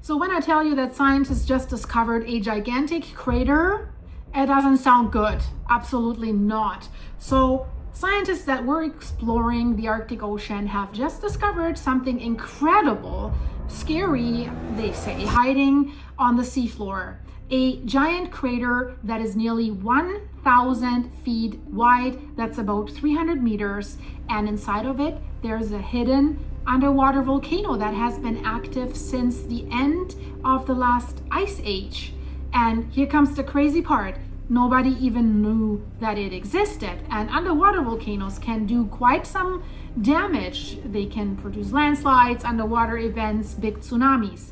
So when I tell you that scientists just discovered a gigantic crater, it doesn't sound good. Absolutely not. So scientists that were exploring the Arctic Ocean have just discovered something incredible, scary, they say, hiding on the seafloor. A giant crater that is nearly 1,000 feet wide, that's about 300 meters, and inside of it, there's a hidden underwater volcano that has been active since the end of the last ice age. And here comes the crazy part. Nobody even knew that it existed. And underwater volcanoes can do quite some damage. They can produce landslides, underwater events, big tsunamis.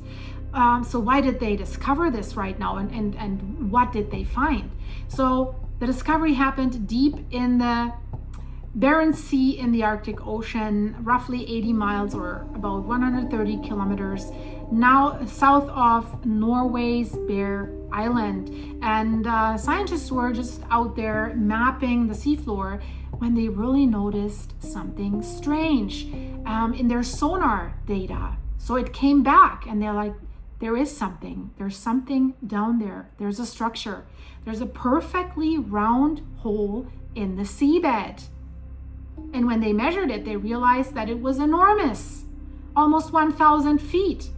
So why did they discover this right now, and what did they find? So the discovery happened deep in the Barents Sea in the Arctic Ocean, roughly 80 miles or about 130 kilometers now south of Norway's Bear Island. And scientists were just out there mapping the seafloor when they really noticed something strange in their sonar data. So it came back and they're like, there's something down there. There's a structure. There's a perfectly round hole in the seabed. And when they measured it, they realized that it was enormous, almost 1,000 feet.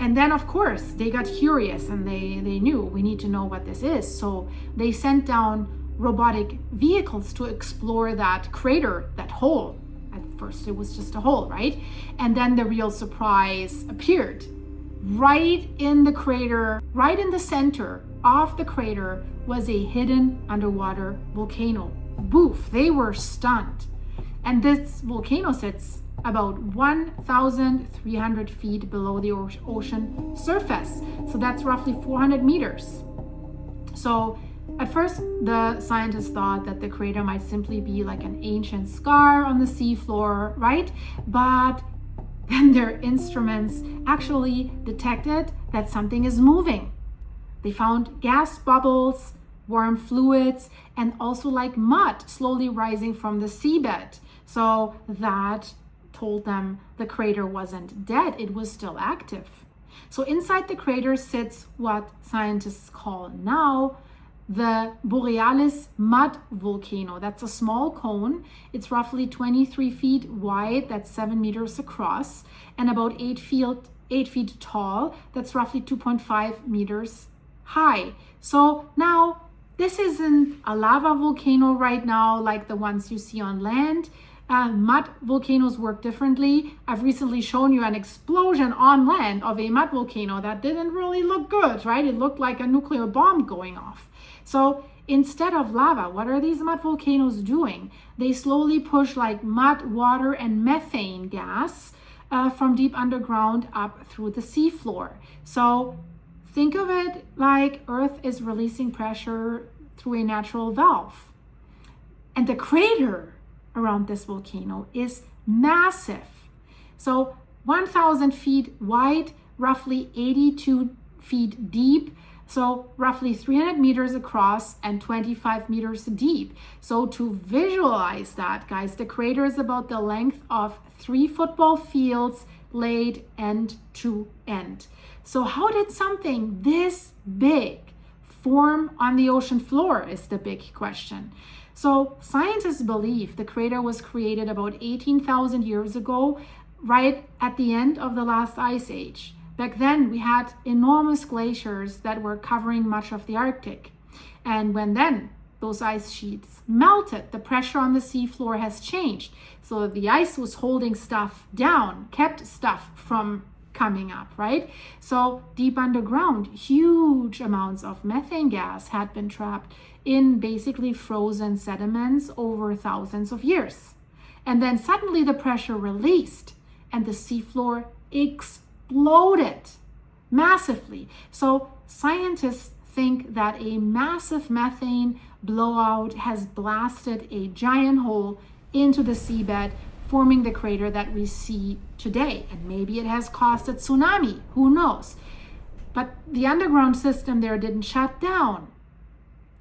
And then, of course, they got curious and they knew we need to know what this is. So they sent down robotic vehicles to explore that crater, that hole. At first, it was just a hole, right? And then the real surprise appeared. Right in the crater, right in the center of the crater, was a hidden underwater volcano. Boof, they were stunned. And this volcano sits about 1,300 feet below the ocean surface. So that's roughly 400 meters. So at first, the scientists thought that the crater might simply be like an ancient scar on the seafloor, right? But then their instruments actually detected that something is moving. They found gas bubbles, warm fluids, and also like mud slowly rising from the seabed. So that told them the crater wasn't dead, it was still active. So inside the crater sits what scientists call now the Borealis Mud Volcano. That's a small cone. It's roughly 23 feet wide, that's 7 meters across, and about 8 feet tall, that's roughly 2.5 meters high. So now, this isn't a lava volcano right now like the ones you see on land. Mud volcanoes work differently. I've recently shown you an explosion on land of a mud volcano that didn't really look good, right? It looked like a nuclear bomb going off. So instead of lava, what are these mud volcanoes doing? They slowly push like mud, water, and methane gas from deep underground up through the seafloor. So think of it like Earth is releasing pressure through a natural valve. And the crater around this volcano is massive. So 1,000 feet wide, roughly 82 feet deep, so roughly 300 meters across and 25 meters deep. So to visualize that, guys, the crater is about the length of 3 football fields laid end to end. So how did something this big form on the ocean floor is the big question. So scientists believe the crater was created about 18,000 years ago, right at the end of the last ice age. Back then, we had enormous glaciers that were covering much of the Arctic. And when then those ice sheets melted, the pressure on the seafloor has changed. So the ice was holding stuff down, kept stuff from coming up, right? So deep underground, huge amounts of methane gas had been trapped in basically frozen sediments over thousands of years. And then suddenly the pressure released and the seafloor exploded massively. So scientists think that a massive methane blowout has blasted a giant hole into the seabed, forming the crater that we see today. And maybe it has caused a tsunami, who knows? But the underground system there didn't shut down.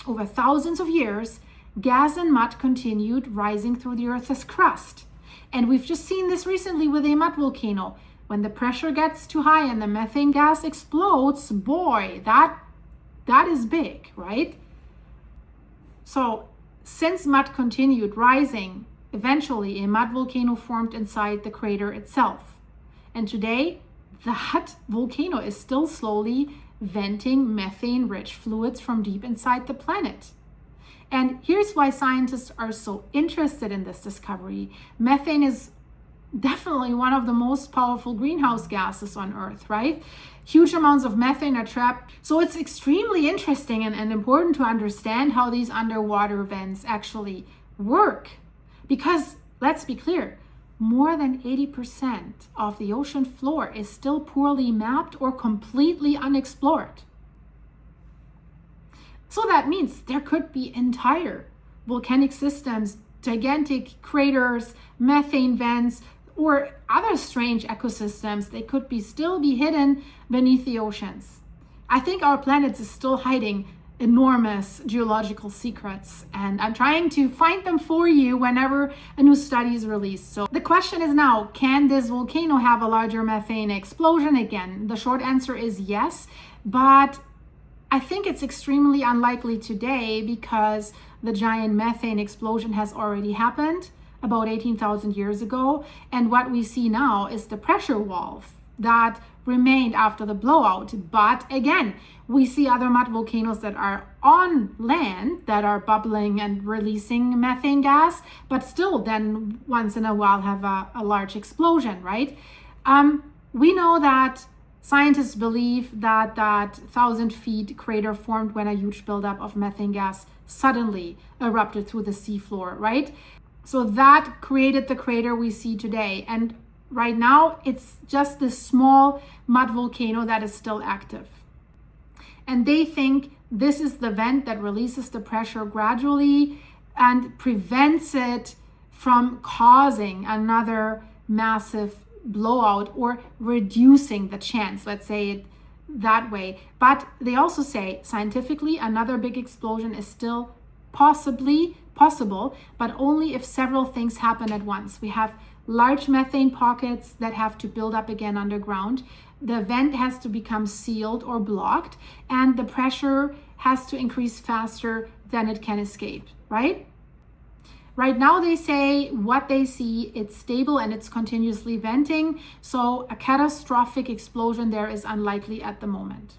Over thousands of years, gas and mud continued rising through the Earth's crust. And we've just seen this recently with a mud volcano. when the pressure gets too high and the methane gas explodes, boy, that is big, right? So since mud continued rising, eventually a mud volcano formed inside the crater itself. And today, that volcano is still slowly venting methane-rich fluids from deep inside the planet. And here's why scientists are so interested in this discovery. Methane is definitely one of the most powerful greenhouse gases on Earth, right? Huge amounts of methane are trapped. So it's extremely interesting and important to understand how these underwater vents actually work. Because let's be clear, more than 80% of the ocean floor is still poorly mapped or completely unexplored. So that means there could be entire volcanic systems, gigantic craters, methane vents, or other strange ecosystems. They could still be hidden beneath the oceans. I think our planet is still hiding enormous geological secrets, and I'm trying to find them for you whenever a new study is released. So the question is now, can this volcano have a larger methane explosion again? The short answer is yes, but I think it's extremely unlikely today because the giant methane explosion has already happened about 18,000 years ago, and what we see now is the pressure valve that remained after the blowout. But again, we see other mud volcanoes that are on land that are bubbling and releasing methane gas, but still then once in a while have a large explosion, right? We know that scientists believe that 1,000 feet crater formed when a huge buildup of methane gas suddenly erupted through the seafloor, right? So that created the crater we see today. And right now, it's just this small mud volcano that is still active. And they think this is the vent that releases the pressure gradually and prevents it from causing another massive blowout or reducing the chance, let's say it that way. But they also say scientifically another big explosion is still possible, but only if several things happen at once. We have large methane pockets that have to build up again underground. The vent has to become sealed or blocked, and the pressure has to increase faster than it can escape, right? Right now they say what they see, it's stable and it's continuously venting. So a catastrophic explosion there is unlikely at the moment.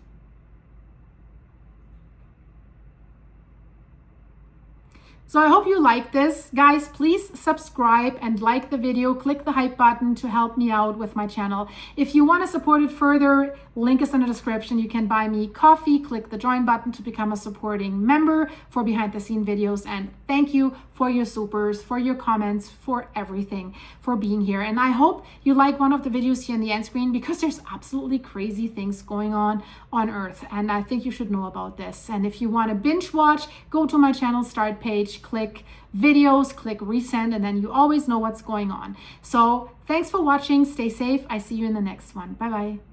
So I hope you like this. Guys, please subscribe and like the video. Click the hype button to help me out with my channel. If you want to support it further, link is in the description. You can buy me coffee. Click the join button to become a supporting member for behind the scene videos. And thank you for your supers, for your comments, for everything, for being here. And I hope you like one of the videos here in the end screen because there's absolutely crazy things going on Earth. And I think you should know about this. And if you want to binge watch, go to my channel start page, click videos, click resend, and then you always know what's going on. So thanks for watching. Stay safe. I see you in the next one. Bye bye.